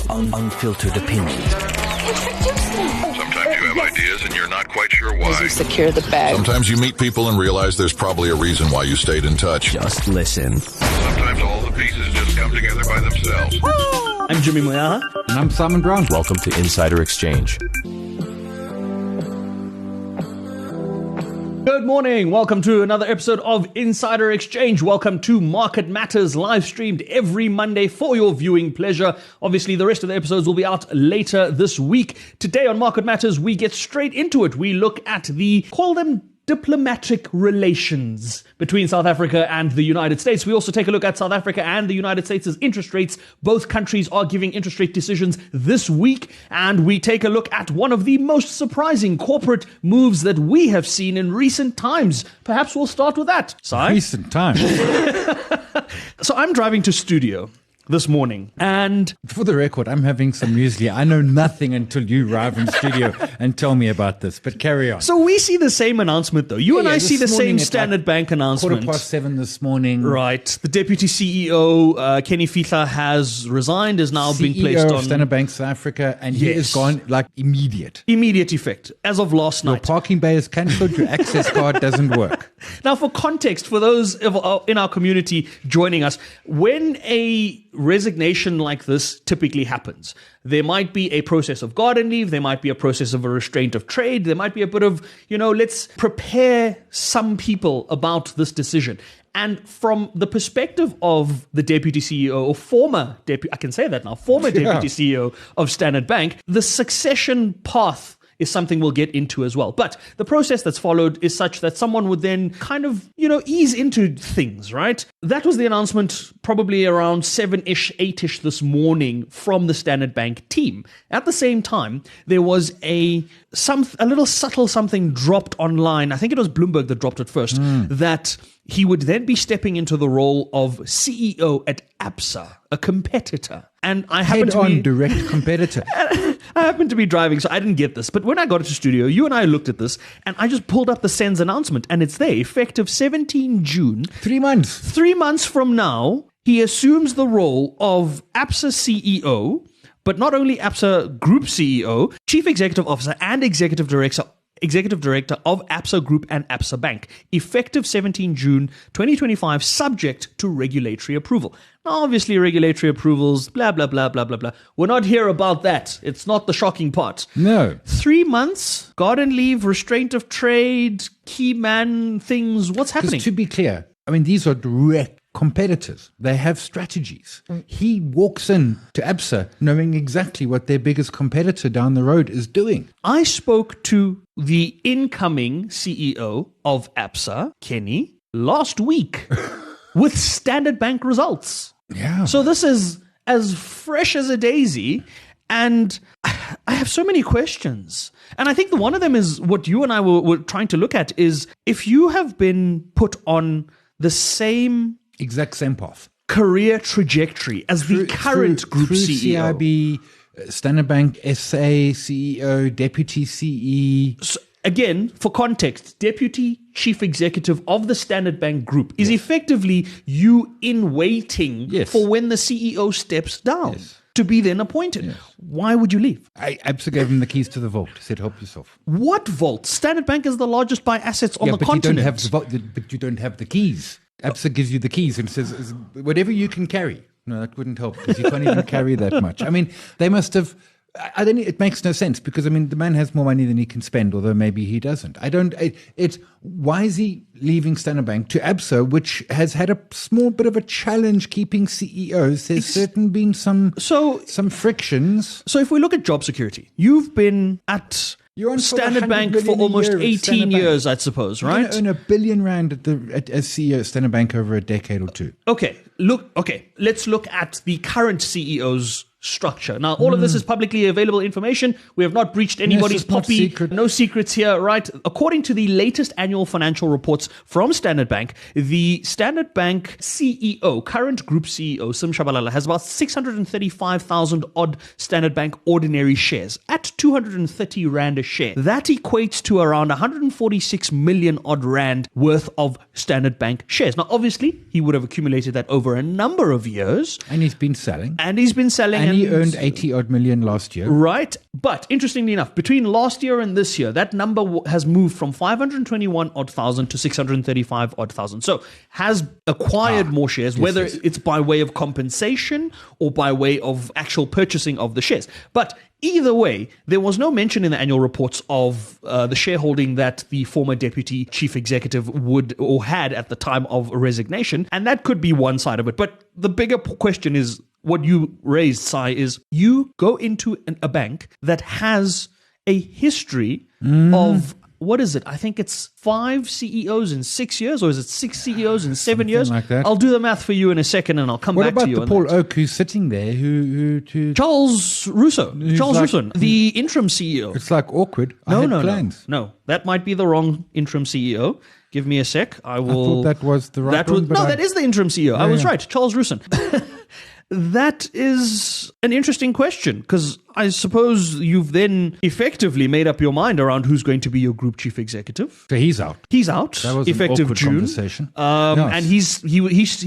Unfiltered opinions. Sometimes you have ideas and you're not quite sure why. As you secure the bag. Sometimes you meet people and realize there's probably a reason why you stayed in touch. Just listen. Sometimes all the pieces just come together by themselves. I'm Jimmy Moyaha. And I'm Simon Brown. Welcome to Insider Exchange. Good morning. Welcome to another episode of Insider Exchange. Welcome to Market Matters, live streamed every Monday for your viewing pleasure. Obviously, the rest of the episodes will be out later this week. Today on Market Matters, we get straight into it. We look at call them diplomatic relations between South Africa and the United States. We also take a look at South Africa and the United States' interest rates. Both countries are giving interest rate decisions this week, and we take a look at one of the most surprising corporate moves that we have seen in recent times. Perhaps we'll start with that. Si? Recent times. So I'm driving to studio this morning, and for the record, I'm having some muesli. I know nothing until you arrive in studio and tell me about this, but carry on. So we see the same announcement, though. You and I see the same Standard Bank announcement. 7:15 this morning. Right. The Deputy CEO, Kenny Fihla, has resigned, is now being placed on Standard Bank South Africa, and he is gone like immediate effect, as of last night. Your parking bay is cancelled, your access card doesn't work. Now, for context, for those in our community joining us, when a resignation like this typically happens, there might be a process of garden leave, there might be a process of a restraint of trade, there might be a bit of, let's prepare some people about this decision. And from the perspective of the deputy CEO, or former deputy CEO of Standard Bank, the succession path is something we'll get into as well. But the process that's followed is such that someone would then kind of, ease into things, right? That was the announcement probably around 7-ish, 8-ish this morning from the Standard Bank team. At the same time, there was a little subtle something dropped online. I think it was Bloomberg that dropped it first, that he would then be stepping into the role of CEO at Absa, a competitor. And I happen to be direct competitor. I happened to be driving, so I didn't get this. But when I got to studio, you and I looked at this, and I just pulled up the SENS announcement, and it's there, effective 17 June. 3 months. 3 months from now, he assumes the role of Absa CEO, but not only Absa Group CEO, Chief Executive Officer and Executive Director of Absa Group and Absa Bank, effective 17 June 2025, subject to regulatory approval. Now, obviously, regulatory approvals, blah, blah, blah, blah, blah, blah. We're not here about that. It's not the shocking part. No. 3 months, garden leave, restraint of trade, key man things. What's happening? To be clear, these are direct competitors. They have strategies. He walks in to Absa knowing exactly what their biggest competitor down the road is doing. I spoke to the incoming CEO of Absa, Kenny, last week with Standard Bank results. Yeah. So this is as fresh as a daisy, and I have so many questions. And I think one of them is what you and I were trying to look at is if you have been put on the exact same path, career trajectory as the current group CEO. CIB, Standard Bank SA CEO, Deputy CE. So again, for context, Deputy Chief Executive of the Standard Bank Group is effectively you in waiting for when the CEO steps down to be then appointed. Yes. Why would you leave? Absa gave him the keys to the vault. Said, help yourself. What vault? Standard Bank is the largest by assets on the continent. You don't have the vault, but you don't have the keys. Absa gives you the keys and says, whatever you can carry. No, that wouldn't help because you can't even carry that much. They must have... it makes no sense because, the man has more money than he can spend, although maybe he doesn't. Why is he leaving Standard Bank to Absa, which has had a small bit of a challenge keeping CEOs? There's certainly been some frictions. So if we look at job security, you've been at Standard Bank for almost 18 years, I suppose, right? You're going to earn R1 billion as CEO of Standard Bank over a decade or two. Okay, let's look at the current CEO's structure. Now, all of this is publicly available information. We have not breached anybody's it's not poppy. secret. No secrets here, right? According to the latest annual financial reports from Standard Bank, the Standard Bank CEO, current group CEO, Sim Shabalala, has about 635,000 odd Standard Bank ordinary shares at 230 Rand a share. That equates to around 146 million odd Rand worth of Standard Bank shares. Now, obviously, he would have accumulated that over a number of years. And he's been selling. And he's been selling. And he earned 80 odd million last year. Right. But interestingly enough, between last year and this year, that number has moved from 521 odd thousand to 635 odd thousand. So has acquired more shares, whether it's by way of compensation or by way of actual purchasing of the shares. But either way, there was no mention in the annual reports of the shareholding that the former deputy chief executive would or had at the time of resignation. And that could be one side of it. But the bigger question is, what you raised, Sai, is you go into a bank that has a history of, what is it? I think it's 5 CEOs in 6 years, or is it 6 CEOs in 7 years? like that. I'll do the math for you in a second and I'll come back to you. What about the Paul Oak who's sitting there Charles Russo. Charles like- Russo, the interim CEO. It's like awkward. I had plans. No. That might be the wrong interim CEO. Give me a sec. I will. thought that was the right one. That is the interim CEO. I was right. Charles Russo. That is an interesting question, because I suppose you've then effectively made up your mind around who's going to be your group chief executive. So he's out. He's out, That was effective an awkward June. conversation. And he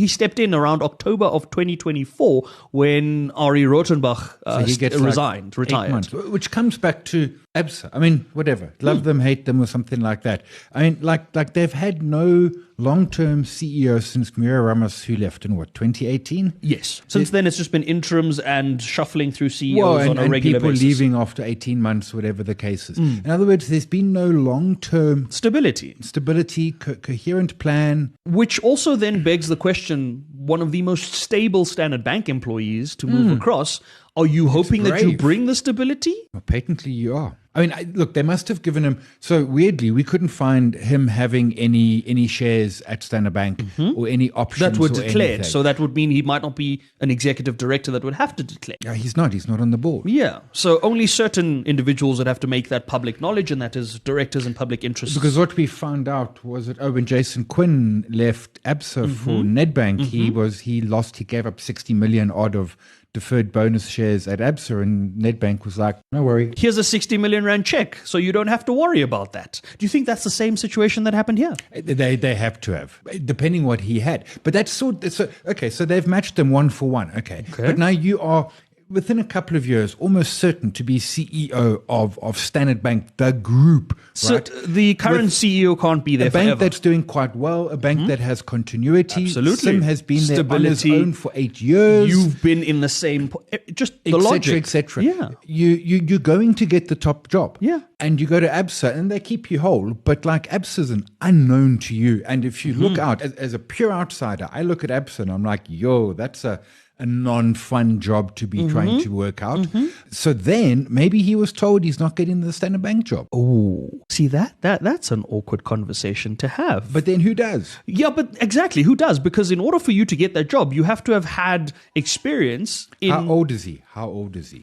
stepped in around October of 2024 when Ari Rothenbach He gets resigned, 8 retired. months, which comes back to ABSA. I mean, whatever. Love them, hate them, or something like that. I mean, like they've had no long-term CEO since Mira Ramos, who left in 2018? Yes. Since then, it's just been interims and shuffling through CEOs on a regular people basis. leaving after 18 months, whatever the case is. In other words, there's been no long-term Stability. coherent plan. Which also then begs the question, one of the most stable Standard Bank employees to move across, are you hoping that you brave. bring the stability? Well, patently you are. I mean, look, they must have given him. So weirdly, we couldn't find him having any shares at Standard Bank or any options That were or declared. anything. So that would mean he might not be an executive director that would have to declare. Yeah, he's not. He's not on the board. Yeah. So only certain individuals would have to make that public knowledge, and that is directors and public interests. Because what we found out was that when Jason Quinn left ABSA for Nedbank, he gave up 60 million odd of deferred bonus shares at ABSA, and Nedbank was like, no worry. Here's a 60 million Rand check, so you don't have to worry about that. Do you think that's the same situation that happened here? They have to have, depending what he had. But that's okay, so they've matched them 1 for 1. Okay. But now you are, within a couple of years, almost certain to be CEO of Standard Bank, the group. So right? the current CEO can't be there A bank forever. that's doing quite well, a bank that has continuity. Absolutely. Sim has been there on his Stability. own for 8 years. You've been in the same, just the logic. etc. Yeah. You're going to get the top job. Yeah. And you go to ABSA and they keep you whole, but like ABSA's an unknown to you. And if you look out as a pure outsider, I look at ABSA and I'm like, yo, that's a non-fun job to be trying to work out. So then maybe he was told he's not getting the Standard Bank job. Oh, see that's an awkward conversation to have. But then who does? Yeah, but exactly, who does? Because in order for you to get that job, you have to have had experience in... How old is he?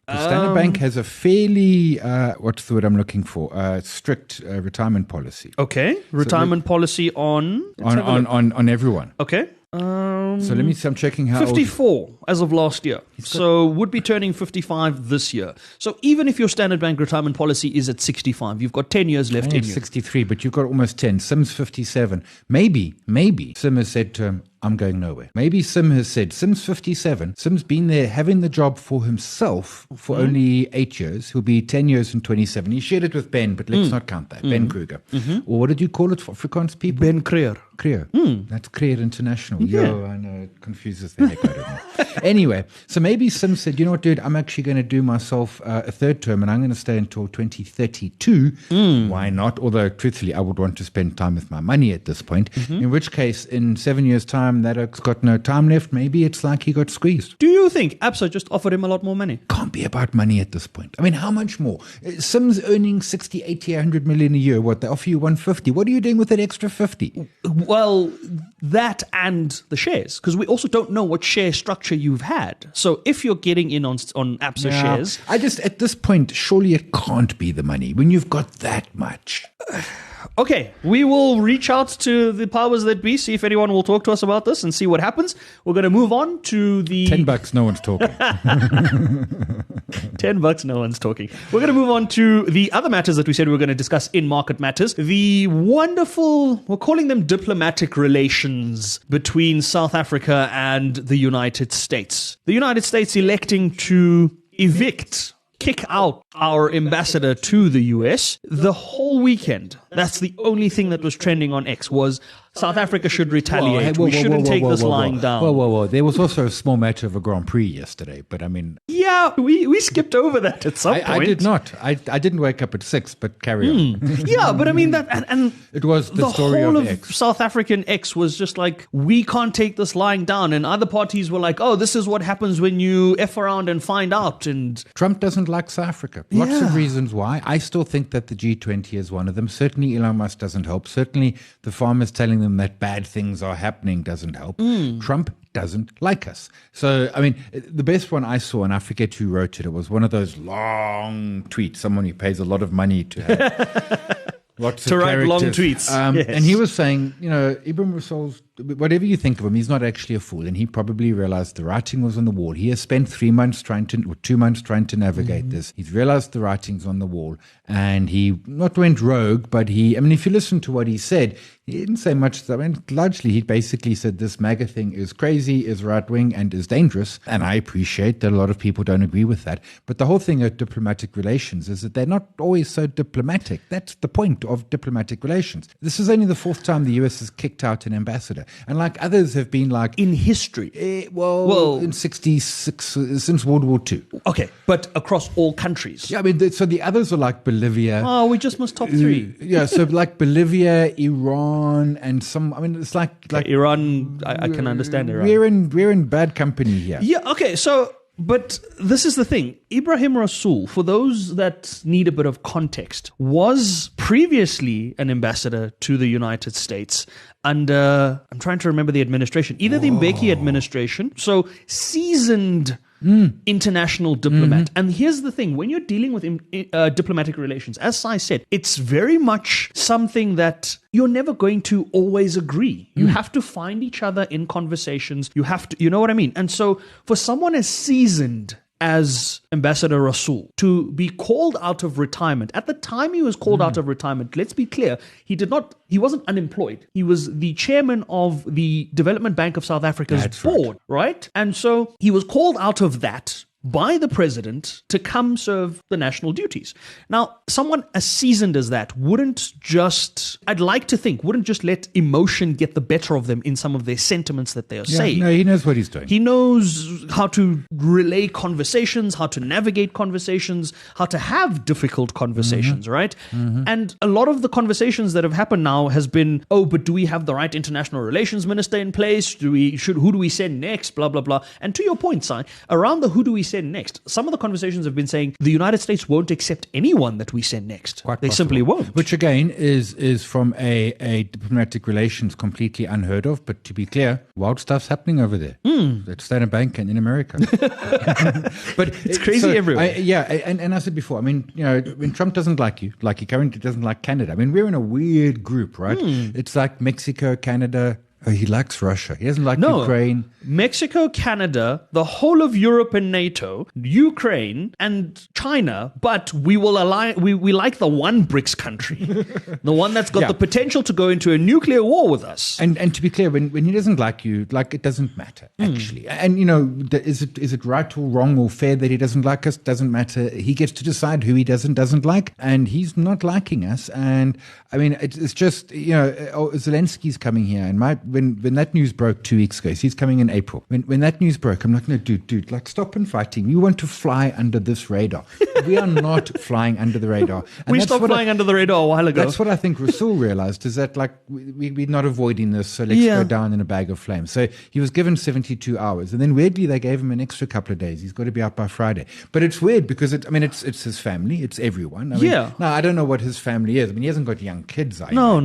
The Standard Bank has a fairly, what's the word I'm looking for? Strict retirement policy. Okay, retirement policy on... On everyone. Okay. So let me see, I'm checking how 54 as of last year. So would be turning 55 this year. So even if your Standard Bank retirement policy is at 65, you've got 10 years left in you. 63, but you've got almost 10. Sim's 57. Maybe Sim has said to him, I'm going nowhere. Maybe Sim has said, Sim's 57. Sim's been there having the job for himself for only 8 years. He'll be 10 years in 27. He shared it with Ben, but let's not count that. Ben Kruger. Or what did you call it for Afrikaans people? Ben Creer. Creer. That's Creer International. Yo, I know, it confuses the heck out of me. Anyway, so maybe Sim said, you know what, dude, I'm actually going to do myself a third term and I'm going to stay until 2032. Why not? Although, truthfully, I would want to spend time with my money at this point. In which case, in 7 years' time, that oak's got no time left. Maybe it's like he got squeezed. Do you think ABSA just offered him a lot more money? Can't be about money at this point. I mean, how much more? Sim's earning 60, 80, 100 million a year. What, they offer you 150? What are you doing with that extra 50? Well, that and the shares, because we also don't know what share structure you've had. So if you're getting in on ABSA shares... I just, at this point, surely it can't be the money when you've got that much. Okay, we will reach out to the powers that be, see if anyone will talk to us about this and see what happens. We're going to move on to the... $10, no one's talking. $10, no one's talking. We're going to move on to the other matters that we said we were going to discuss in Market Matters. The wonderful, we're calling them diplomatic relations between South Africa and the United States. The United States electing to kick out our ambassador to the US the whole weekend. That's the only thing that was trending on X was South Africa should retaliate. We shouldn't take this lying down. Whoa. There was also a small matter of a Grand Prix yesterday, but I mean... Yeah, we skipped over that at some point. I did not. I didn't wake up at 6, but carry on. Yeah, but I mean, that and it was the story whole of X. South African X was just like, we can't take this lying down. And other parties were like, oh, this is what happens when you F around and find out. And Trump doesn't like South Africa. Lots of reasons why. I still think that the G20 is one of them. Certainly Elon Musk doesn't help. Certainly the farmers telling them that bad things are happening doesn't help. Trump doesn't like us. So, I mean, the best one I saw, and I forget who wrote it, it was one of those long tweets, someone who pays a lot of money to have lots to of write long characters. tweets. Yes. And he was saying, Ibrahim Rasool's, whatever you think of him, he's not actually a fool. And he probably realized the writing was on the wall. He has spent 2 months trying to navigate this. He's realized the writing's on the wall. And he not went rogue, but if you listen to what he said, he didn't say much. I mean, largely, he basically said this MAGA thing is crazy, is right-wing, and is dangerous. And I appreciate that a lot of people don't agree with that. But the whole thing of diplomatic relations is that they're not always so diplomatic. That's the point of diplomatic relations. This is only the 4th time the US has kicked out an ambassador. And like others have been like... in history. In 66, since World War II. Okay, but across all countries. Yeah, I mean, so the others are like Bolivia. Oh, we just must top 3. Yeah, so like Bolivia, Iran, and some... I mean, it's like Iran, I can understand Iran. We're in bad company here. Yeah, okay, so... But this is the thing. Ibrahim Rasool, for those that need a bit of context, was previously an ambassador to the United States under, I'm trying to remember the administration, either the Mbeki administration, so seasoned international diplomat. And here's the thing, when you're dealing with diplomatic relations, as Sai said, it's very much something that you're never going to always agree. You have to find each other in conversations. You have to, you know what I mean? And so for someone as seasoned as Ambassador Rasool to be called out of retirement, at the time he was called out of retirement, let's be clear, he wasn't unemployed. He was the chairman of the Development Bank of South Africa's board, right? And so he was called out of that by the president to come serve the national duties. Now, someone as seasoned as that wouldn't just let emotion get the better of them in some of their sentiments that they are saying. No, he knows what he's doing. He knows how to relay conversations, how to navigate conversations, how to have difficult conversations, right? And a lot of the conversations that have happened now has been, but do we have the right international relations minister in place? Who do we send next? Blah, blah, blah. And to your point, Si, around the who do we send next, some of the conversations have been saying the United States won't accept anyone that we send next. They simply won't. Which again is from a diplomatic relations completely unheard of. But to be clear, wild stuff's happening over there. At Standard Bank and in America. But it's crazy everywhere. And I said before, I mean, when Trump doesn't like you, like he currently doesn't like Canada. I mean, we're in a weird group, right? It's like Mexico, Canada. Oh, he likes Russia. He doesn't like Ukraine. Mexico, Canada, the whole of Europe and NATO, Ukraine and China, but we will align. We like the one BRICS country, the one that's got the potential to go into a nuclear war with us. And to be clear, when he doesn't like you, like it doesn't matter actually. And is it right or wrong or fair that he doesn't like us? Doesn't matter. He gets to decide who he doesn't like, and he's not liking us. And I mean, it's just Zelensky's coming here, and when that news broke 2 weeks ago, he's coming in April. When that news broke, I'm like, no, dude, like stop infighting. You want to fly under this radar. We are not flying under the radar. And We stopped flying under the radar a while ago. That's what I think Rasul realized, is that like we're not avoiding this, so let's go down in a bag of flames. So he was given 72 hours, and then weirdly they gave him an extra couple of days. He's got to be out by Friday. But it's weird because it's his family, it's everyone. I mean, now I don't know what his family is. I mean, he hasn't got young kids. No.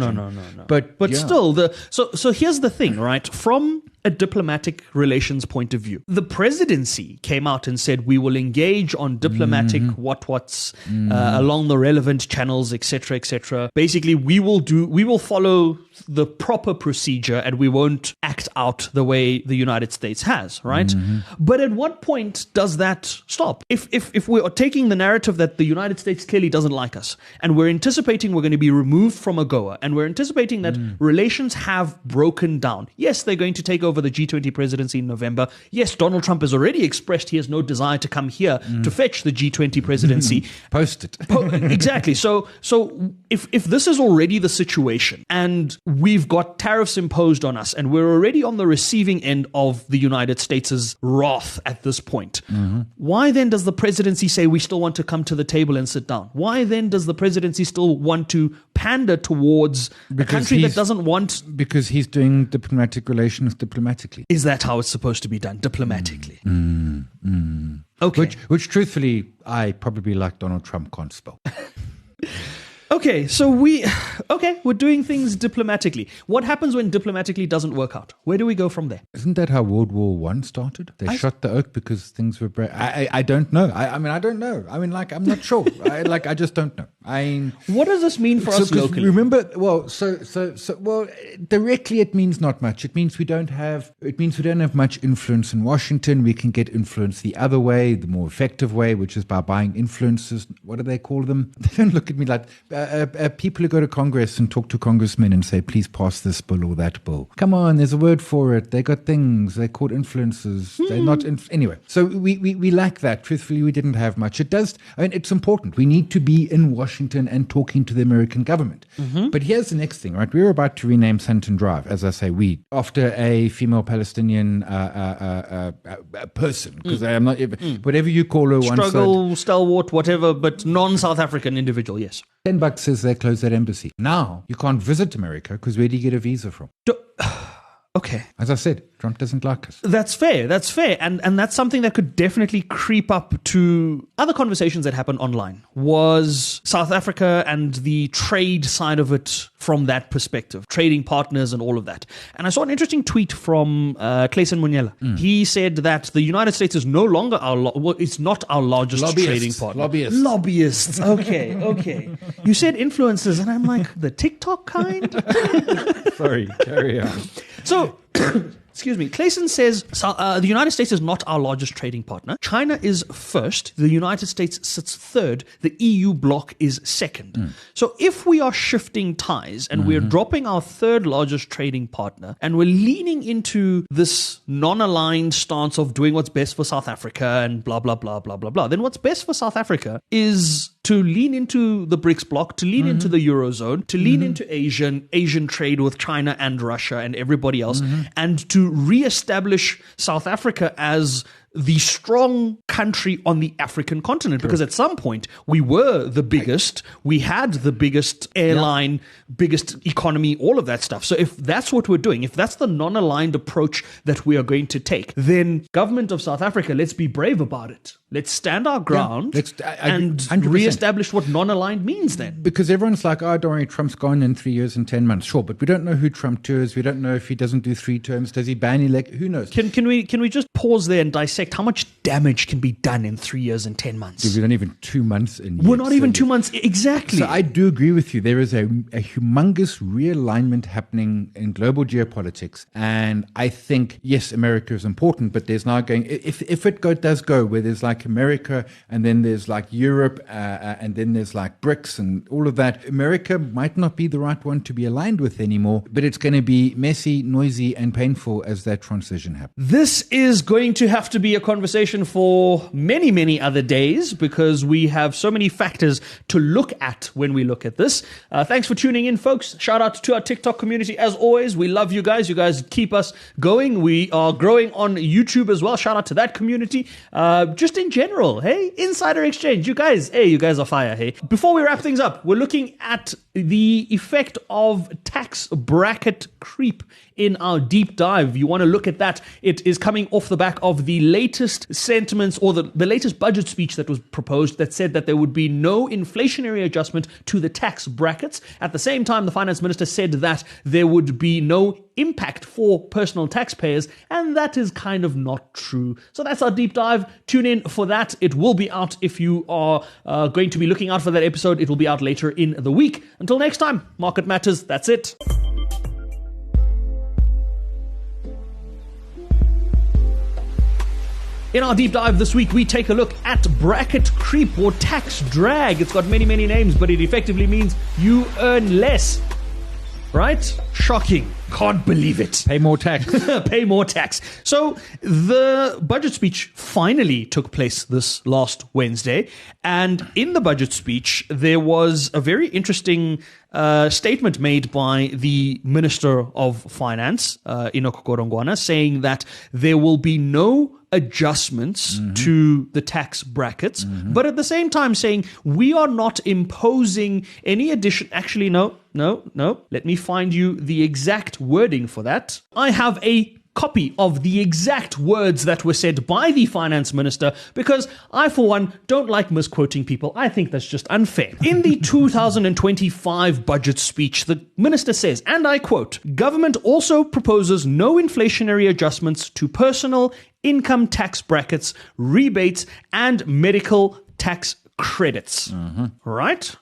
But yeah. still, so here's the thing, right? From a diplomatic relations point of view, the presidency came out and said we will engage on diplomatic what's along the relevant channels, etc., etc. Basically, we will follow the proper procedure and we won't act out the way the United States has, right? But at what point does that stop? If we are taking the narrative that the United States clearly doesn't like us, and we're anticipating we're going to be removed from AGOA, and we're anticipating that relations have broken down. Yes, they're going to take over the G20 presidency in November. Yes, Donald Trump has already expressed he has no desire to come here to fetch the G20 presidency. Post it. Exactly. So if this is already the situation and we've got tariffs imposed on us and we're already on the receiving end of the United States' wrath at this point, why then does the presidency say we still want to come to the table and sit down? Why then does the presidency still want to pander towards a country that doesn't want... Because he's doing diplomatic relations diplomatically. Is that how it's supposed to be done? Diplomatically? Okay. Which truthfully, I probably like Donald Trump can't spell. Okay, so we're doing things diplomatically. What happens when diplomatically doesn't work out? Where do we go from there? Isn't that how World War I started? They shot the oak because things were... I don't know. I don't know. I mean, like, I'm not sure. I just don't know. What does this mean for us locally? Remember, directly it means not much. It means we don't have much influence in Washington. We can get influence the other way, the more effective way, which is by buying influences. What do they call them? They don't look at me like people who go to Congress and talk to congressmen and say, please pass this bill or that bill. Come on, there's a word for it. They got things. They're called influences. They're not... Anyway, so we lack that. Truthfully, we didn't have much. It's important. We need to be in Washington and talking to the American government. But here's the next thing, right? We were about to rename Santon Drive, as I say, after a female Palestinian person, because I am not... Whatever you call her... Struggle, stalwart, whatever, but non-South African individual, yes. $10 says they closed that embassy. Now, you can't visit America because where do you get a visa from? Okay. As I said, Trump doesn't like us. That's fair. And that's something that could definitely creep up to other conversations that happen online. Was South Africa and the trade side of it from that perspective, trading partners and all of that. And I saw an interesting tweet from Clayson Munyela. He said that the United States is no longer it's not our largest trading partner. Lobbyists. Okay. You said influencers, and I'm like, the TikTok kind? Sorry, carry on. So, excuse me, Clayson says the United States is not our largest trading partner. China is first. The United States sits third. The EU bloc is second. So if we are shifting ties and we're dropping our third largest trading partner and we're leaning into this non-aligned stance of doing what's best for South Africa and blah, blah, blah, blah, blah, blah, then what's best for South Africa is to lean into the BRICS bloc, to lean into the Eurozone, to lean into Asian trade with China and Russia and everybody else, and to reestablish South Africa as the strong country on the African continent. Because at some point, we were the biggest, we had the biggest airline, biggest economy, all of that stuff. So if that's what we're doing, if that's the non-aligned approach that we are going to take, then government of South Africa, let's be brave about it. Let's stand our ground and 100%. reestablish what non-aligned means then. Because everyone's like, oh, don't worry, Trump's gone in 3 years and 10 months. Sure, but we don't know who Trump tours. We don't know if he doesn't do 3 terms. Does he ban who knows? Can we just pause there and dissect how much damage can be done in 3 years and 10 months? We're not even 2 months in. We're not even 2 months. Exactly. So I do agree with you. There is a humongous realignment happening in global geopolitics. And I think, yes, America is important, but there's now going, if it does go where there's like America and then there's like Europe and then there's like BRICS and all of that, America might not be the right one to be aligned with anymore, but it's going to be messy, noisy and painful as that transition happens. This is going to have to be be a conversation for many, many other days because we have so many factors to look at when we look at this. Thanks for tuning in, folks. Shout out to our TikTok community. As always, we love you guys. You guys keep us going. We are growing on YouTube as well. Shout out to that community. Just in general, hey, Insider Exchange. You guys are fire, hey. Before we wrap things up, we're looking at the effect of tax bracket creep in our deep dive. You want to look at that. It is coming off the back of the latest sentiments or the latest budget speech that was proposed that said that there would be no inflationary adjustment to the tax brackets. At the same time, the finance minister said that there would be no impact for personal taxpayers, and that is kind of not true. So that's our deep dive. Tune in for that. It will be out if you are going to be looking out for that episode. It will be out later in the week. Until next time, Market Matters. That's it. In our deep dive this week, we take a look at bracket creep or tax drag. It's got many, many names, but it effectively means you earn less. Right? Shocking. Can't believe it. Pay more tax. Pay more tax. So the budget speech finally took place this last Wednesday. And in the budget speech, there was a very interesting statement made by the Minister of Finance, Enoch Godongwana, saying that there will be no adjustments to the tax brackets, but at the same time saying we are not imposing any addition. Actually, no. Let me find you the exact wording for that. I have a copy of the exact words that were said by the finance minister because I, for one, don't like misquoting people. I think that's just unfair. In the 2025 budget speech, the minister says, and I quote, "Government also proposes no inflationary adjustments to personal income tax brackets, rebates, and medical tax credits." Right?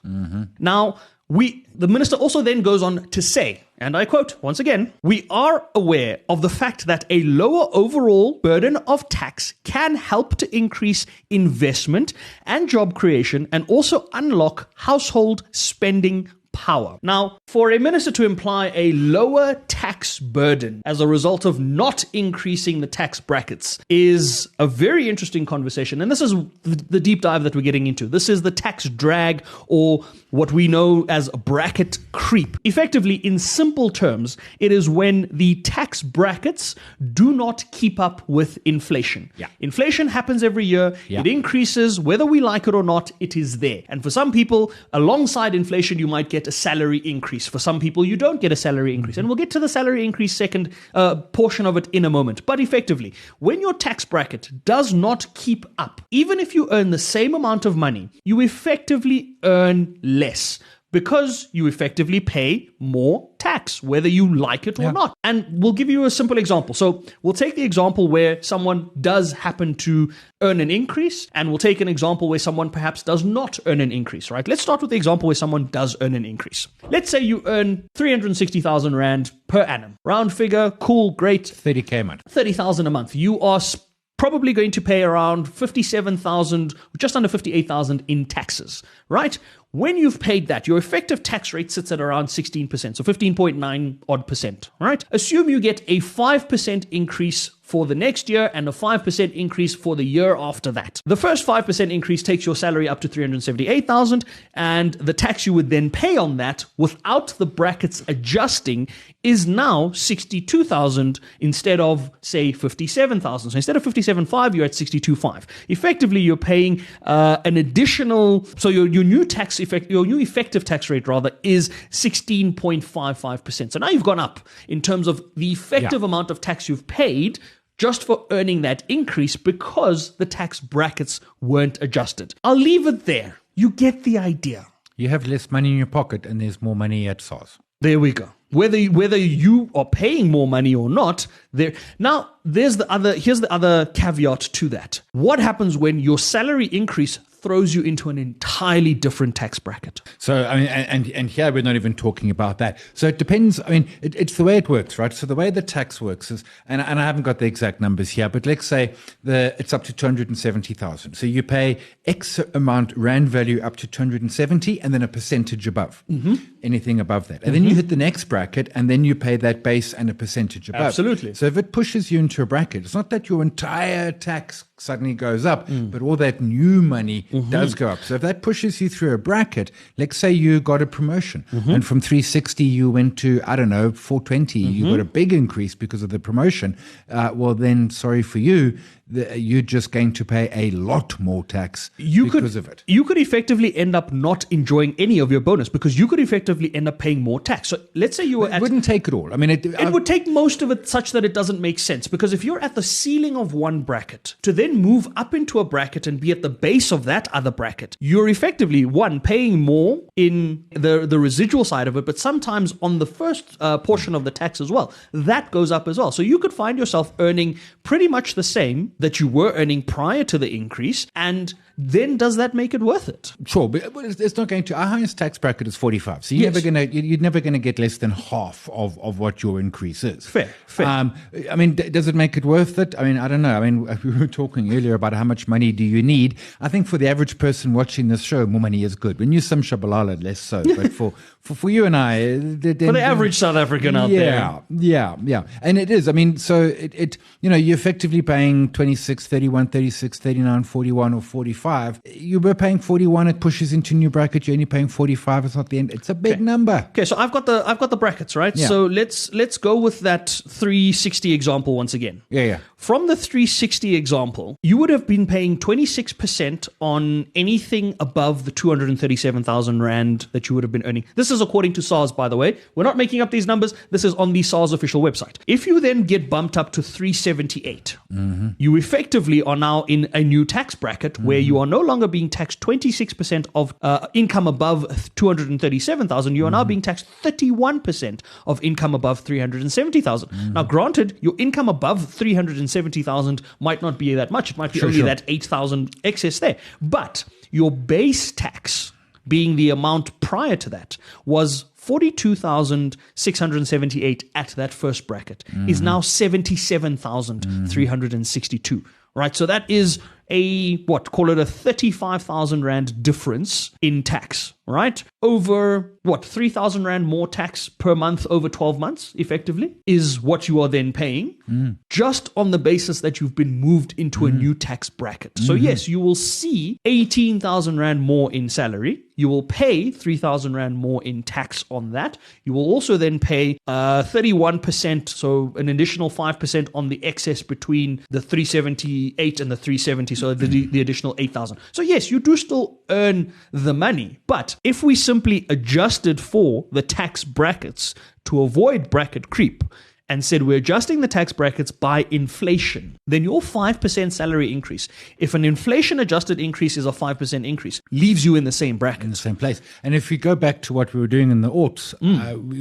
Now, the minister also then goes on to say, and I quote, once again, "We are aware of the fact that a lower overall burden of tax can help to increase investment and job creation and also unlock household spending power." Now, for a minister to imply a lower tax burden as a result of not increasing the tax brackets is a very interesting conversation. And this is the deep dive that we're getting into. This is the tax drag, or what we know as bracket creep. Effectively, in simple terms, it is when the tax brackets do not keep up with inflation. Yeah. Inflation happens every year. Yeah. It increases, whether we like it or not, it is there. And for some people, alongside inflation, you might get a salary increase. For some people, you don't get a salary increase. And we'll get to the salary increase second portion of it in a moment. But effectively, when your tax bracket does not keep up, even if you earn the same amount of money, you effectively earn less because you effectively pay more tax, whether you like it or not. And we'll give you a simple example. So we'll take the example where someone does happen to earn an increase, and we'll take an example where someone perhaps does not earn an increase, right? Let's start with the example where someone does earn an increase. Let's say you earn 360,000 Rand per annum. Round figure, cool, great. 30K a month. 30,000 a month. You are probably going to pay around 57,000, just under 58,000 in taxes, right? When you've paid that, your effective tax rate sits at around 16%, so 15.9 odd percent, right? Assume you get a 5% increase for the next year and a 5% increase for the year after that. The first 5% increase takes your salary up to 378,000, and the tax you would then pay on that without the brackets adjusting is now 62,000 instead of, say, 57,000. So instead of 57.5, you're at 62.5. Effectively, you're paying an additional, so your new effective tax rate rather is 16.55%. So now you've gone up in terms of the effective amount of tax you've paid just for earning that increase because the tax brackets weren't adjusted. I'll leave it there. You get the idea. You have less money in your pocket and there's more money at SARS. There we go. Whether you are paying more money or not, here's the other caveat to that. What happens when your salary increase throws you into an entirely different tax bracket? So, I mean, and here we're not even talking about that. So it depends. I mean, it's the way it works, right? So the way the tax works is, and I haven't got the exact numbers here, but let's say it's up to 270,000. So you pay X amount Rand value up to 270 and then a percentage above, anything above that. And then you hit the next bracket and then you pay that base and a percentage above. Absolutely. So if it pushes you into into a bracket, it's not that your entire tax suddenly goes up, but all that new money does go up. So if that pushes you through a bracket, let's say you got a promotion and from 360 you went to, I don't know, 420, you got a big increase because of the promotion. Well, then sorry for you, you're just going to pay a lot more tax because of it. You could effectively end up not enjoying any of your bonus because you could effectively end up paying more tax. So let's say you were It wouldn't take it all. I mean, it would take most of it such that it doesn't make sense, because if you're at the ceiling of one bracket to then move up into a bracket and be at the base of that other bracket, you're effectively, one, paying more in the residual side of it, but sometimes on the first portion of the tax as well, that goes up as well. So you could find yourself earning pretty much the same that you were earning prior to the increase, and then does that make it worth it? Sure, but it's not going to. Our highest tax bracket is 45, so you're never going to get less than half of what your increase is. Fair. I mean, does it make it worth it? I mean, I don't know. I mean, we were talking earlier about how much money do you need. I think for the average person watching this show, more money is good. When you some shabalala, less so. But for you and I, for the average South African out there, yeah, and it is. I mean, so it you're effectively paying 26, 31, 36, 39, 41, or 45. You were paying 41. It pushes into new bracket. You're only paying 45. It's not the end. It's a big number. Okay, so I've got the brackets, right? Yeah. So let's go with that 360 example once again. Yeah. From the 360 example, you would have been paying 26% on anything above the 237,000 Rand that you would have been earning. This is according to SARS, by the way. We're not making up these numbers. This is on the SARS official website. If you then get bumped up to 378, you effectively are now in a new tax bracket where you are no longer being taxed 26% of income above 237,000. You are now being taxed 31% of income above 370,000. Now, granted, your income above 370,000 might not be that much. It might be only that 8,000 excess there. But your base tax, being the amount prior to that, was 42,678 at that first bracket, is now 77,362. Right, so that is call it a 35,000 Rand difference in tax, right? Over 3,000 Rand more tax per month over 12 months, effectively, is what you are then paying just on the basis that you've been moved into a new tax bracket. So yes, you will see 18,000 Rand more in salary. You will pay 3,000 Rand more in tax on that. You will also then pay 31%, so an additional 5% on the excess between the 378 and the 370, so the additional 8,000. So yes, you do still earn the money, but if we simply adjusted for the tax brackets to avoid bracket creep, and said we're adjusting the tax brackets by inflation, then your 5% salary increase, if an inflation-adjusted increase is a 5% increase, leaves you in the same bracket. In the same place. And if we go back to what we were doing in the aughts,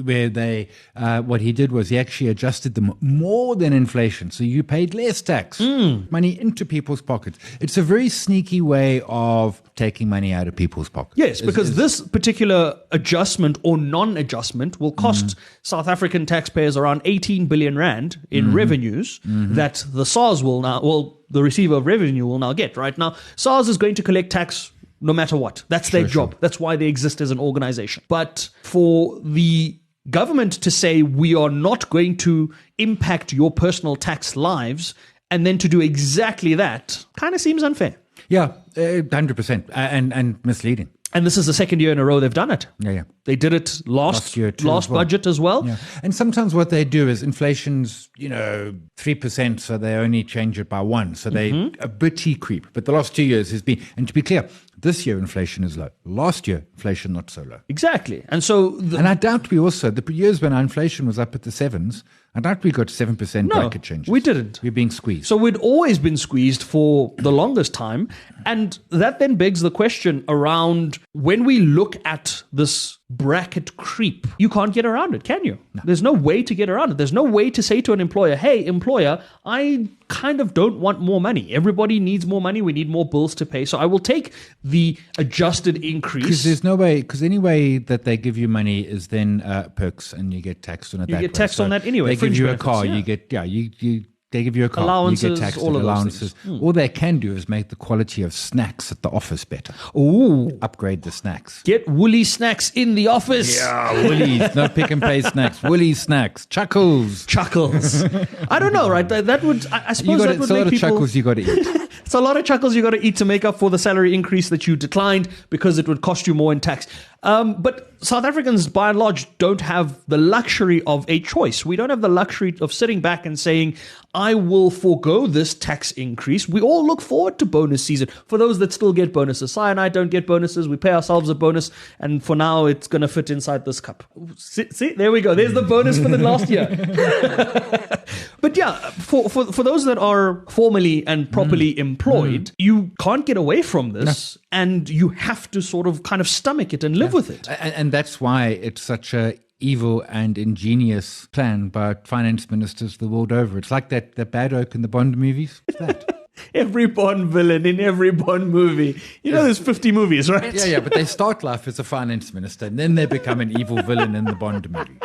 where what he did was he actually adjusted them more than inflation. So you paid less tax, money into people's pockets. It's a very sneaky way of taking money out of people's pockets. Yes, because this particular adjustment or non-adjustment will cost South African taxpayers around 18 billion Rand in revenues that the SARS the receiver of revenue will now get. Right now, SARS is going to collect tax no matter what. That's their job. That's why they exist as an organization. But for the government to say we are not going to impact your personal tax lives and then to do exactly that kind of seems unfair. Yeah, 100%, and misleading. And this is the second year in a row they've done it. Yeah. They did it last year too, last budget as well. Yeah. And sometimes what they do is inflation's, 3%, so they only change it by 1. So they a bitty creep. But the last 2 years has been, and to be clear, this year inflation is low. Last year, inflation not so low. Exactly. And so and I doubt we also, the years when our inflation was up at the 7s, I doubt we got 7% bracket changes. We didn't. We're being squeezed. So we'd always been squeezed for the longest time. And that then begs the question around when we look at this bracket creep, you can't get around it, can you? No. There's no way to get around it. There's no way to say to an employer, hey, employer, I kind of don't want more money. Everybody needs more money. We need more bills to pay. So I will take the adjusted increase. Because there's no way, because any way that they give you money is then perks and you get taxed on it. You get taxed on that anyway. They give you a car, you get, you They give you a car, allowances, you get taxed all of allowances. those things. All they can do is make the quality of snacks at the office better. Ooh. Upgrade the snacks. Get Woolly snacks in the office. Yeah, Woolies, no pick and pay snacks. Woolies snacks, Chuckles. Chuckles. I don't know, right? That would, I suppose that would It's a lot make of people... Chuckles you got to eat. It's a lot of chuckles you got to eat to make up for the salary increase that you declined because it would cost you more in tax. But South Africans, by and large, don't have the luxury of a choice. We don't have the luxury of sitting back and saying, I will forego this tax increase. We all look forward to bonus season. For those that still get bonuses, Si and I don't get bonuses. We pay ourselves a bonus, and for now, it's going to fit inside this cup. See, there we go. There's the bonus for the last year. But yeah, for those that are formally and properly employed, you can't get away from this, and you have to sort of kind of stomach it and live with it. And that's why it's such a evil and ingenious plan by finance ministers the world over. It's like that bad oak in the Bond movies. It's that. Every Bond villain in every Bond movie. You know, there's 50 movies, right? Yeah, but they start life as a finance minister, and then they become an evil villain in the Bond movie.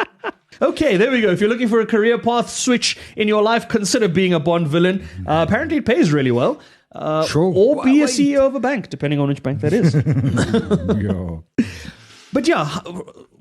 Okay, there we go. If you're looking for a career path switch in your life, consider being a Bond villain. Apparently it pays really well. Sure. Or be a CEO of a bank, depending on which bank that is. Yeah. But yeah,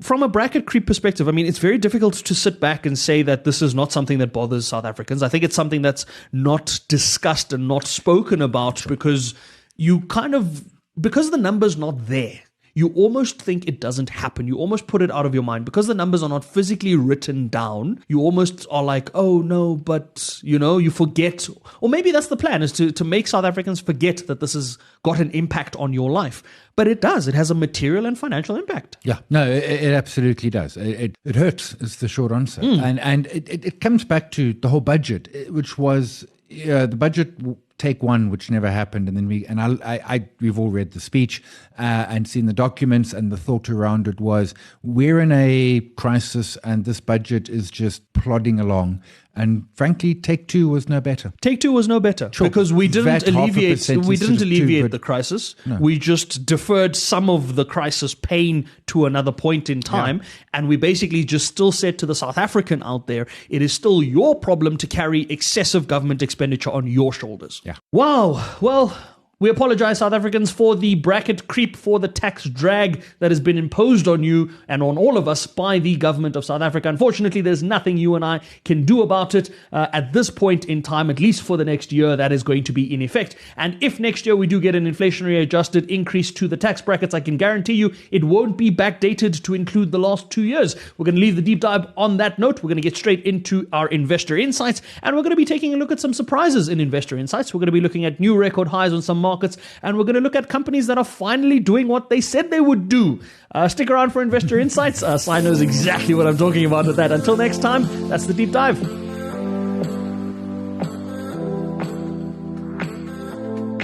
from a bracket creep perspective, I mean, it's very difficult to sit back and say that this is not something that bothers South Africans. I think it's something that's not discussed and not spoken about because because the number's not there. You almost think it doesn't happen. You almost put it out of your mind. Because the numbers are not physically written down, you almost are like, oh no, but, you forget. Or maybe that's the plan, is to make South Africans forget that this has got an impact on your life. But it does. It has a material and financial impact. Yeah, no, it absolutely does. It hurts is the short answer. And it comes back to the whole budget, which was the budget take one, which never happened, and then we've all read the speech and seen the documents, and the thought around it was we're in a crisis, and this budget is just plodding along. And frankly, Take Two was no better. Take Two was no better because we didn't alleviate the crisis. No. We just deferred some of the crisis pain to another point in time. Yeah. And we basically just still said to the South African out there, it is still your problem to carry excessive government expenditure on your shoulders. Yeah. Wow. Well, we apologize, South Africans, for the bracket creep, for the tax drag that has been imposed on you and on all of us by the government of South Africa. Unfortunately, there's nothing you and I can do about it at this point in time, at least for the next year. That is going to be in effect. And if next year we do get an inflationary adjusted increase to the tax brackets, I can guarantee you it won't be backdated to include the last 2 years. We're going to leave the deep dive on that note. We're going to get straight into our investor insights, and we're going to be taking a look at some surprises in investor insights. We're going to be looking at new record highs on some markets, and we're going to look at companies that are finally doing what they said they would do. Stick around for Investor Insights. Si knows exactly what I'm talking about with that. Until next time, that's the deep dive.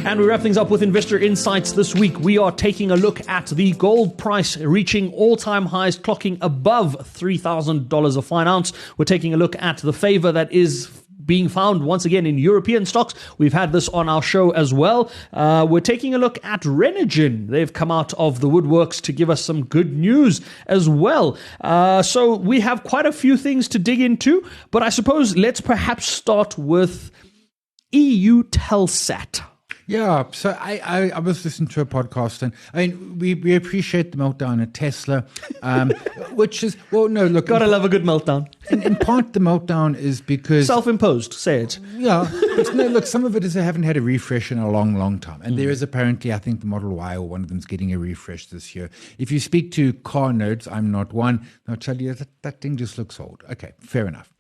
And we wrap things up with Investor Insights this week. We are taking a look at the gold price reaching all-time highs, clocking above $3,000 a fine ounce. We're taking a look at the favor that is being found once again in European stocks. We've had this on our show as well. We're taking a look at Renogen. They've come out of the woodworks to give us some good news as well. So we have quite a few things to dig into, but I suppose let's perhaps start with EU Telsat. Yeah, so I was listening to a podcast, and I mean, we appreciate the meltdown at Tesla, which is, well, no, look. Gotta love a good meltdown. In part, the meltdown is because... Self-imposed, say it. Yeah, but no, look, some of it is they haven't had a refresh in a long, long time. And there is apparently, I think the Model Y or one of them is getting a refresh this year. If you speak to car nerds, I'm not one, they'll tell you that thing just looks old. Okay, fair enough.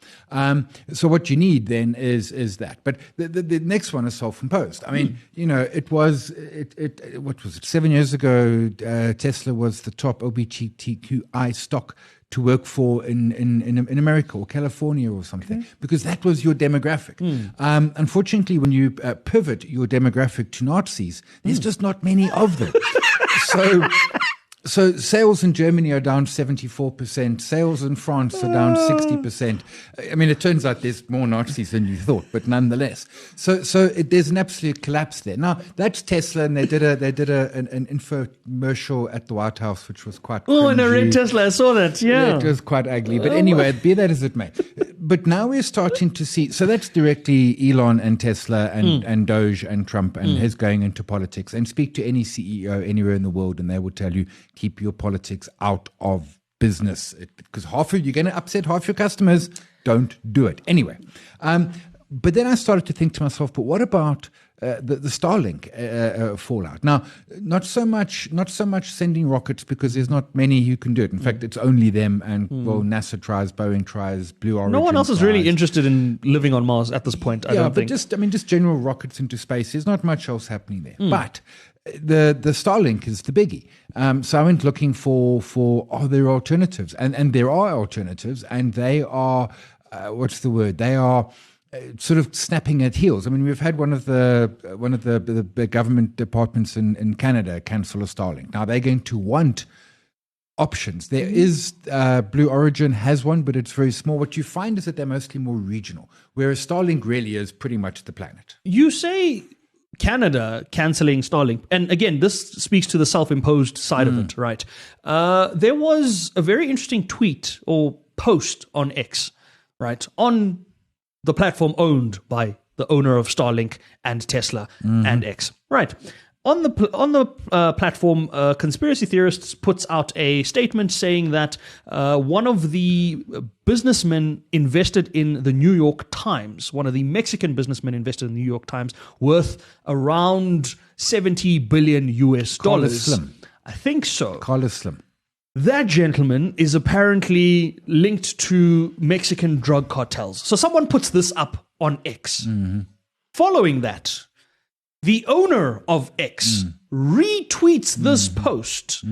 So what you need then is that. But the next one is self-imposed. I mean, it was, what was it, 7 years ago, Tesla was the top LGBTQI stock to work for in America or California or something, because that was your demographic. Unfortunately, when you pivot your demographic to Nazis, there's just not many of them. So sales in Germany are down 74%. Sales in France are down 60%. I mean, it turns out there's more Nazis than you thought, but nonetheless. So there's an absolute collapse there. Now, that's Tesla, and they did an infomercial at the White House, which was quite cringy. Oh, and a red Tesla, I saw that, yeah. It was quite ugly. But anyway, be that as it may. but now we're starting to see, so that's directly Elon and Tesla and Doge and Trump and his going into politics. And speak to any CEO anywhere in the world and they will tell you, keep your politics out of business. Because you're going to upset half your customers. Don't do it. Anyway, but then I started to think to myself, but what about the Starlink fallout? Now, not so much sending rockets because there's not many who can do it. In fact, it's only them, and NASA tries, Boeing tries, Blue Origin. No one else is tries. really interested in living on Mars at this point. I don't think. Just general rockets into space. There's not much else happening there. But the Starlink is the biggie. So I went looking for there are alternatives, and there are alternatives, and they are what's the word? They are sort of snapping at heels. I mean, we've had one of the government departments in Canada cancel a Starlink. Now they're going to want options. There is Blue Origin has one, but it's very small. What you find is that they're mostly more regional, whereas Starlink really is pretty much the planet. You say Canada cancelling Starlink, and again, this speaks to the self-imposed side of it, right? There was a very interesting tweet or post on X, right, on the platform owned by the owner of Starlink and Tesla and X. Right. On the platform, conspiracy theorists puts out a statement saying that one of the businessmen invested in the New York Times, one of the Mexican businessmen invested in the New York Times, worth around $70 billion US. Carlos Slim. I think so. Carlos Slim. That gentleman is apparently linked to Mexican drug cartels. So someone puts this up on X. Following that, the owner of X retweets this post.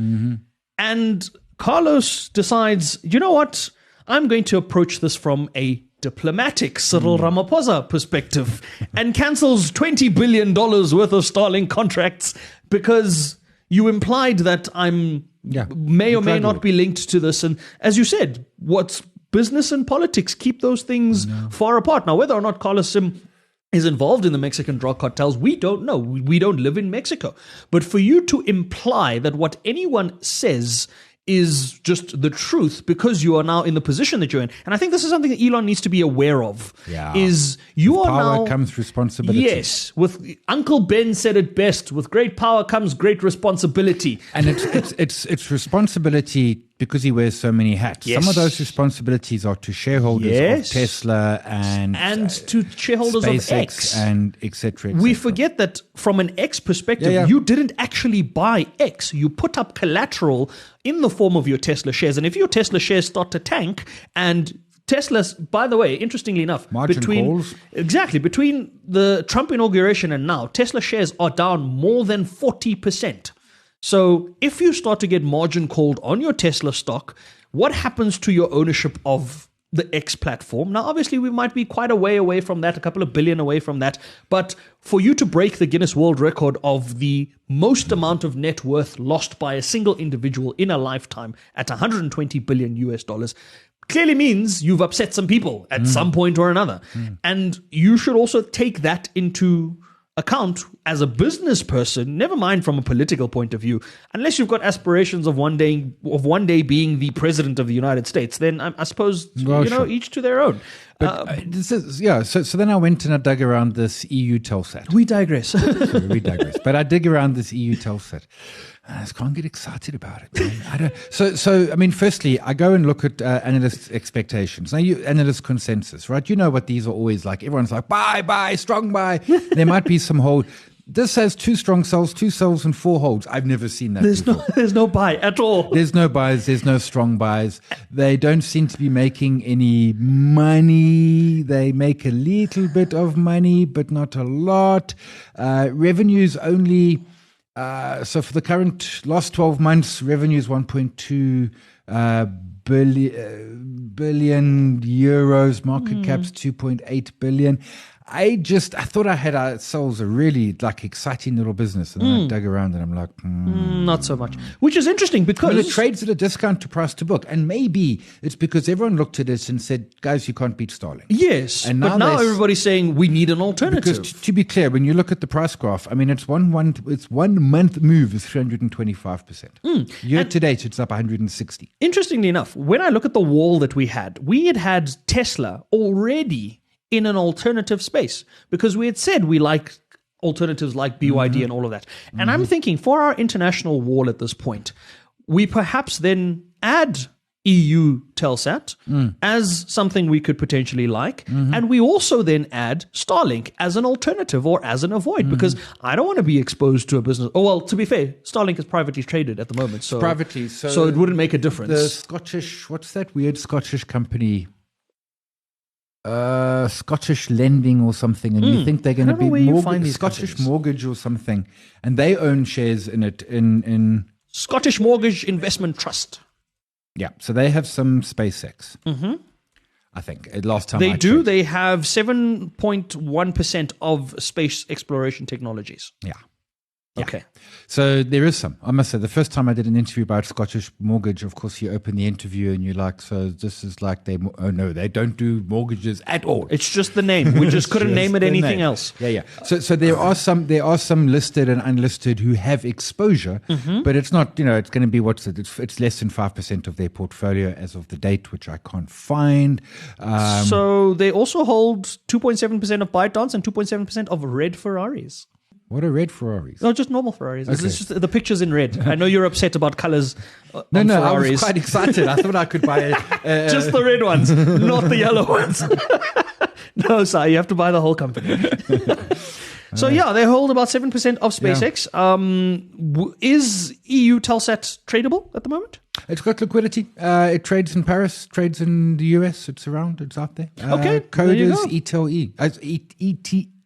And Carlos decides, you know what? I'm going to approach this from a diplomatic Cyril Ramaphosa perspective and cancels $20 billion worth of Starlink contracts because you implied that I'm may or may not be linked to this. And as you said, what's business and politics? Keep those things far apart. Now, whether or not Carlos Sim is involved in the Mexican drug cartels, we don't know. We don't live in Mexico. But for you to imply that what anyone says is just the truth because you are now in the position that you're in. And I think this is something that Elon needs to be aware of. Is you with are power now comes responsibility. Yes, with Uncle Ben said it best, with great power comes great responsibility. And it's responsibility because he wears so many hats. Yes. Some of those responsibilities are to shareholders of Tesla and to shareholders SpaceX of X and etc. We forget that from an X perspective, you didn't actually buy X. You put up collateral in the form of your Tesla shares. And if your Tesla shares start to tank, and Tesla's, by the way, interestingly enough, margin calls. Between the Trump inauguration and now, Tesla shares are down more than 40%. So if you start to get margin called on your Tesla stock, what happens to your ownership of the X platform? Now, obviously, we might be quite a way away from that, a couple of billion away from that. But for you to break the Guinness World Record of the most amount of net worth lost by a single individual in a lifetime at $120 billion US, clearly means you've upset some people at some point or another. And you should also take that into account as a business person, never mind from a political point of view, unless you've got aspirations of one day being the president of the United States, then I suppose, each to their own. But so then I went and I dug around this EU Telsat. We digress. Sorry, we digress. But I dig around this EU Telsat. I just can't get excited about it, man. I don't. So I mean, firstly, I go and look at analyst expectations. Now, analyst consensus, right? You know what these are always like. Everyone's like, buy, strong buy. There might be some hold. This has 2 strong sells, 2 sells, and 4 holds. I've never seen that before. There's no buy at all. There's no buys. There's no strong buys. They don't seem to be making any money. They make a little bit of money, but not a lot. Revenues only. So for the last 12 months, revenue is 1.2 billion euros. Market cap's 2.8 billion. I thought I had ourselves a really like exciting little business, and then I dug around and I'm like, Not so much. Which is interesting because it trades at a discount to price to book, and maybe it's because everyone looked at it and said, "Guys, you can't beat Starlink." yes, And but now everybody's saying we need an alternative. Because to be clear, when you look at the price graph, I mean, it's 1 month move is 325%. Year to date, it's up 160. Interestingly enough, when I look at the wall that we had Tesla already in an alternative space because we had said we like alternatives like BYD and all of that. And I'm thinking for our international wall at this point, we perhaps then add EU Telsat as something we could potentially like. And we also then add Starlink as an alternative or as an avoid because I don't want to be exposed to a business. Oh, well, to be fair, Starlink is privately traded at the moment. So Privately. so it wouldn't make a difference. The Scottish, what's that weird Scottish company? Scottish lending or something, and you think they're going to be where you find these Scottish companies. mortgage or something, and they own shares in it in Scottish Mortgage Investment Trust. yeah, so they have some SpaceX. I think last time They I do. checked. They have 7.1% of space exploration technologies. Yeah. Okay. So there is some. I must say, the first time I did an interview about Scottish mortgage, of course, you open the interview and you're like, so this is like they don't do mortgages at all. It's just the name. We just couldn't name it the anything name. else. Yeah. So there are some listed and unlisted who have exposure, but it's not, it's going to be it's less than 5% of their portfolio as of the date, which I can't find. So they also hold 2.7% of ByteDance and 2.7% of red Ferraris. What are red Ferraris? No, just normal Ferraris. Okay. It's just the pictures in red. I know you're upset about colors on No, Ferraris. I was quite excited. I thought I could buy Just the red ones, not the yellow ones. No, sir, you have to buy the whole company. So yeah, they hold about 7% of SpaceX. Is EU Telsat tradable at the moment? It's got liquidity. It trades in Paris, trades in the US. It's around. It's out there. Okay, Code there you is go. ETLE.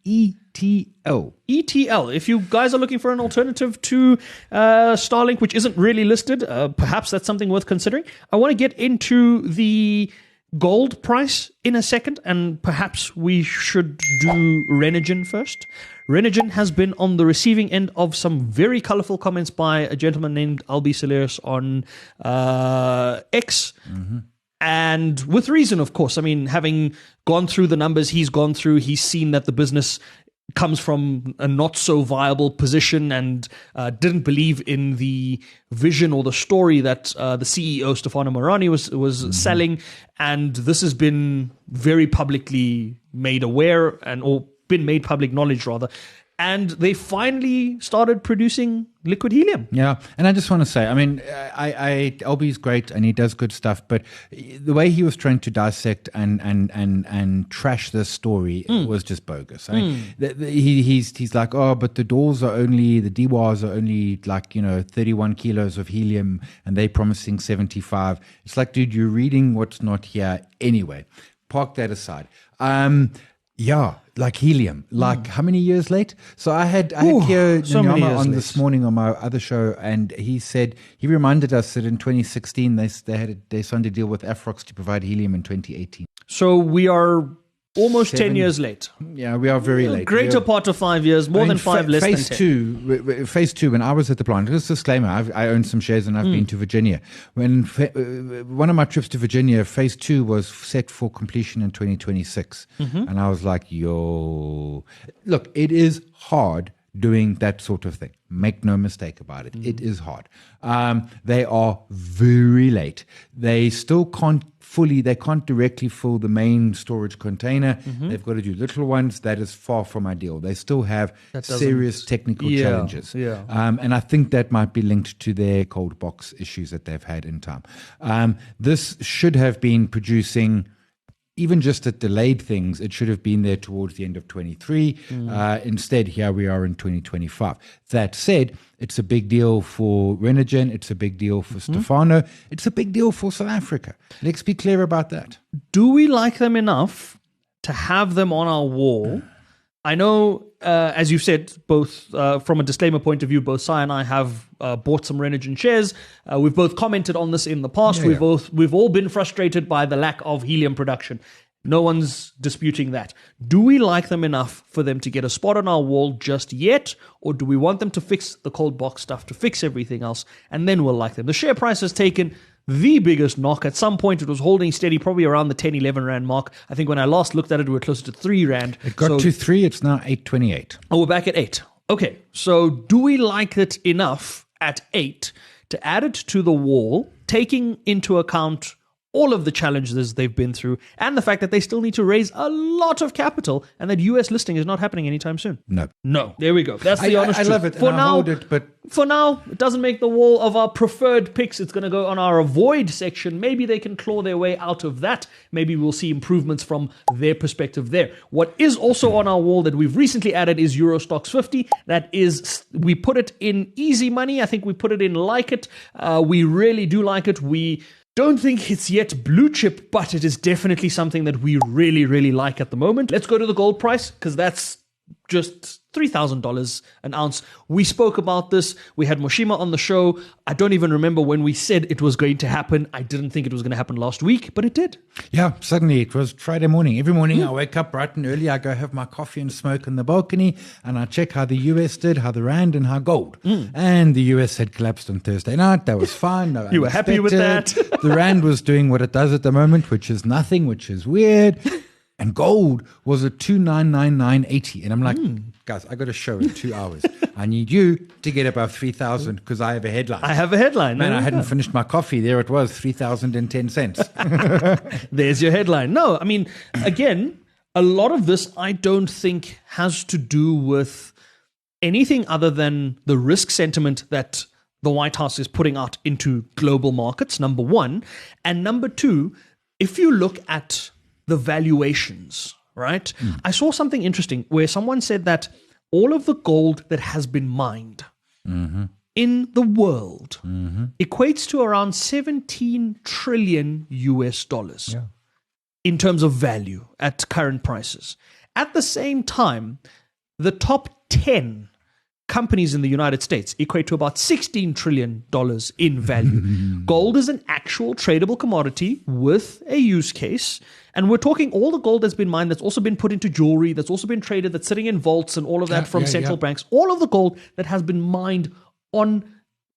ETL. ETL. If you guys are looking for an alternative to Starlink, which isn't really listed, perhaps that's something worth considering. I want to get into the gold price in a second, and perhaps we should do Renogen first. Renogen has been on the receiving end of some very colorful comments by a gentleman named Albi Soleris on X. And with reason, of course. I mean, having gone through the numbers he's gone through, he's seen that the business comes from a not so viable position and didn't believe in the vision or the story that the CEO Stefano Morani was selling. And this has been very publicly made aware or been made public knowledge rather. And they finally started producing liquid helium. Yeah, and I just want to say, I mean, Albie's great and he does good stuff, but the way he was trying to dissect and trash this story was just bogus. I mean, he's like, oh, but the DWAs are only 31 kilos of helium, and they're promising 75. It's like, dude, you're reading what's not here anyway. Park that aside. Yeah, like helium. Like how many years late? So I had Pierre so many Nyama years on late. this morning on my other show, and he reminded us that in 2016 they signed a deal with Afrox to provide helium in 2018. So we are almost 10 years late. Yeah, we are very late. Greater part of 5 years, more than 5, less than 10. Phase two, when I was at the plant, just a disclaimer, I own some shares and I've been to Virginia. When one of my trips to Virginia, phase 2 was set for completion in 2026. And I was like, yo, look, it is hard doing that sort of thing. Make no mistake about it. It is hard. They are very late. They still can't directly fill the main storage container. They've got to do little ones. That is far from ideal. They still have serious technical challenges. Yeah. And I think that might be linked to their cold box issues that they've had in time. This should have been producing, even just at delayed things, it should have been there towards the end of 23. Instead, here we are in 2025. That said, it's a big deal for Renogen. It's a big deal for Stefano. It's a big deal for South Africa. Let's be clear about that. Do we like them enough to have them on our wall? I know, as you said, both from a disclaimer point of view, both Sai and I have bought some Renogen shares. We've both commented on this in the past. Yeah. We've all been frustrated by the lack of helium production. No one's disputing that. Do we like them enough for them to get a spot on our wall just yet? Or do we want them to fix the cold box stuff, to fix everything else, and then we'll like them? The share price has taken the biggest knock. At some point, it was holding steady, probably around the 10, 11 Rand mark. I think when I last looked at it, we were closer to 3 Rand. It got to 3, it's now 8.28. Oh, we're back at 8. Okay, so do we like it enough at 8 to add it to the wall, taking into account all of the challenges they've been through and the fact that they still need to raise a lot of capital and that US listing is not happening anytime soon? No. There we go. That's the honest truth. I love it. For and now, I hold it, but for now, it doesn't make the wall of our preferred picks. It's going to go on our avoid section. Maybe they can claw their way out of that. Maybe we'll see improvements from their perspective there. What is also on our wall that we've recently added is Euro Stocks 50. That is, we put it in easy money. I think we put it in like it. We really do like it. We don't think it's yet blue chip, but it is definitely something that we really, really like at the moment. Let's go to the gold price, because that's just $3,000 an ounce. We spoke about this. We had Moshima on the show. I don't even remember when we said it was going to happen. I didn't think it was going to happen last week, but it did. Yeah, suddenly it was Friday morning. Every morning I wake up bright and early. I go have my coffee and smoke in the balcony, and I check how the US did, how the Rand, and how gold. And the US had collapsed on Thursday night. That was fine. No, you were happy with that? The Rand was doing what it does at the moment, which is nothing, which is weird. And gold was at 2,999.80. And I'm like, guys, I got a show in 2 hours. I need you to get above 3,000 because I have a headline. I have a headline. Man, I hadn't finished my coffee. There it was, 3,010 cents. There's your headline. No, I mean, again, a lot of this I don't think has to do with anything other than the risk sentiment that the White House is putting out into global markets, number one. And number two, if you look at the valuations, right? I saw something interesting where someone said that all of the gold that has been mined in the world equates to around 17 trillion US dollars in terms of value at current prices. At the same time, the top 10 companies in the United States equate to about $16 trillion in value. Gold is an actual tradable commodity with a use case. And we're talking all the gold that's been mined, that's also been put into jewelry, that's also been traded, that's sitting in vaults and all of that from central banks. All of the gold that has been mined on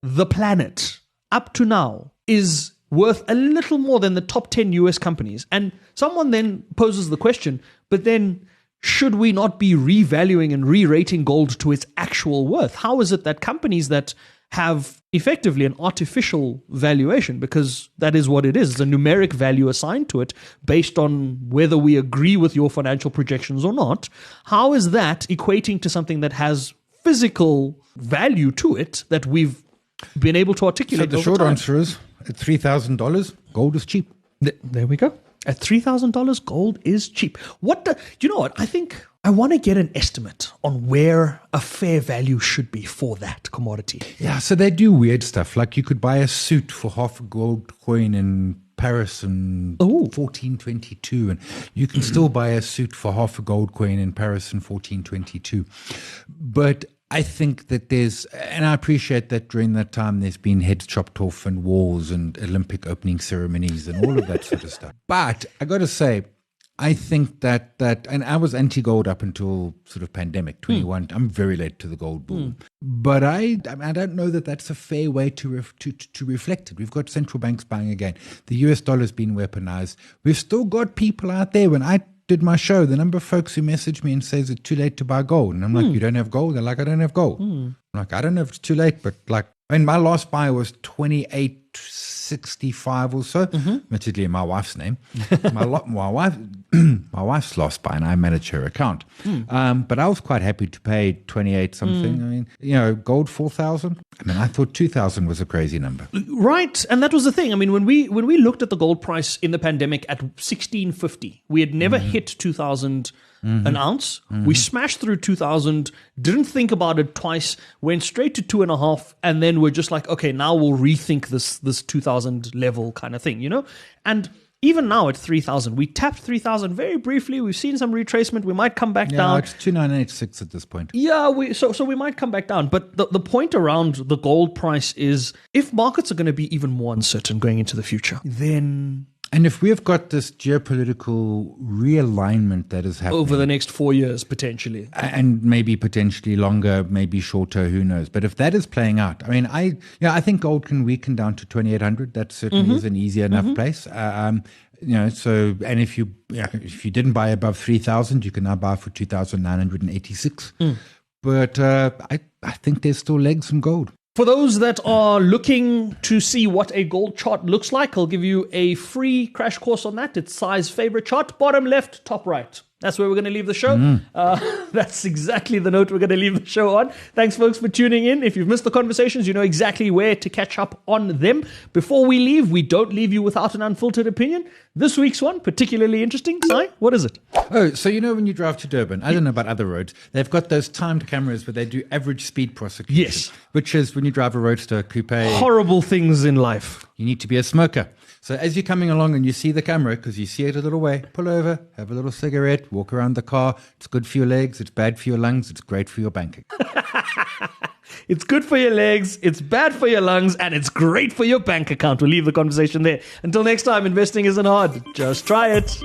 the planet up to now is worth a little more than the top 10 US companies. And someone then poses the question, but then should we not be revaluing and re-rating gold to its actual worth? How is it that companies that have effectively an artificial valuation, because that is what it is, it's a numeric value assigned to it based on whether we agree with your financial projections or not, how is that equating to something that has physical value to it that we've been able to articulate? So the short answer is, at $3,000, gold is cheap. There we go. At $3,000, gold is cheap. You know what? I think I want to get an estimate on where a fair value should be for that commodity. Yeah, so they do weird stuff. Like you could buy a suit for half a gold coin in Paris in 1422, and you can still buy a suit for half a gold coin in Paris in 1422. But I think that and I appreciate that during that time there's been heads chopped off and wars and Olympic opening ceremonies and all of that sort of stuff. But I got to say, I think that, and I was anti-gold up until sort of pandemic 21. I'm very late to the gold boom. But I don't know that that's a fair way to reflect it. We've got central banks buying again. The US dollar's been weaponized. We've still got people out there. When I did my show, the number of folks who message me and says it's too late to buy gold. And I'm like, you don't have gold? They're like, I don't have gold. I'm like, I don't know if it's too late, but like, I mean, my last buy was 28.65 or so. Admittedly, in my wife's name. my wife's last buy, and I manage her account. But I was quite happy to pay 28 something. I mean, gold 4,000. I mean, I thought 2,000 was a crazy number. Right, and that was the thing. I mean, when we looked at the gold price in the pandemic at 1650, we had never hit 2,000 an ounce. We smashed through 2,000, didn't think about it twice, went straight to 2.5, and then we're just like, okay, now we'll rethink this 2,000 level kind of thing, And even now at 3,000, we tapped 3,000 very briefly. We've seen some retracement. We might come back down. It's 2,986 at this point. Yeah, so we might come back down. But the point around the gold price is, if markets are going to be even more uncertain going into the future, then And if we've got this geopolitical realignment that is happening over the next 4 years, potentially. and maybe potentially longer, maybe shorter, who knows? But if that is playing out, I mean, I think gold can weaken down to 2,800. That certainly is an easy enough place. So and if you didn't buy above 3,000, you can now buy for 2,986. But I think there's still legs in gold. For those that are looking to see what a gold chart looks like, I'll give you a free crash course on that. It's Sai's favorite chart, bottom left, top right. That's where we're going to leave the show. That's exactly the note we're going to leave the show on. Thanks, folks, for tuning in. If you've missed the conversations, you know exactly where to catch up on them. Before we leave, we don't leave you without an unfiltered opinion. This week's one, particularly interesting. Sai, what is it? Oh, so when you drive to Durban, I don't know about other roads, they've got those timed cameras where they do average speed prosecution. Yes. Which is when you drive a Roadster, coupe. Horrible things in life. You need to be a smoker. So as you're coming along and you see the camera, because you see it a little way, pull over, have a little cigarette, walk around the car. It's good for your legs. It's bad for your lungs. It's great for your banking. It's good for your legs, it's bad for your lungs, and it's great for your bank account. We'll leave the conversation there. Until next time, investing isn't hard. Just try it.